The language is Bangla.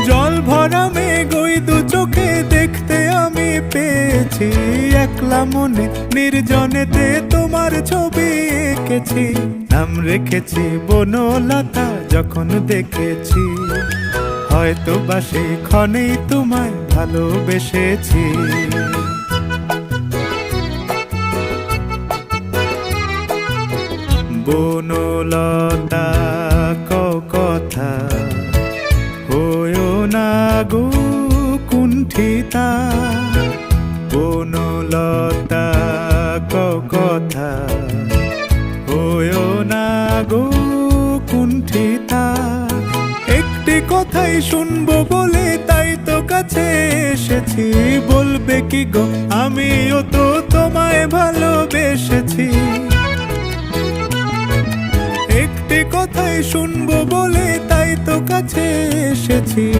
জল ভরা মেঘ ওই দু চোখে দেখতে আমি পেয়েছি, একলা মনে নির্জনেতে তোমার ছবি এঁকেছি। নাম রেখেছি বনলতা যখন দেখেছি, হয়তো বা সেই ক্ষণেই তোমায় ভালোবেসেছি। বনলতা কথা হয়ো না গো কুণ্ঠিতা, বনলতা কথা হয়ো না গো কুণ্ঠিতা। একটি কথাই শুনবো বলে তাই তো কাছে এসেছি, বলবে কি গো আমিও তো তোমায় ভালোবেসেছি। একটি কথাই শুনবো বলে তাই তো কাছে এসেছি।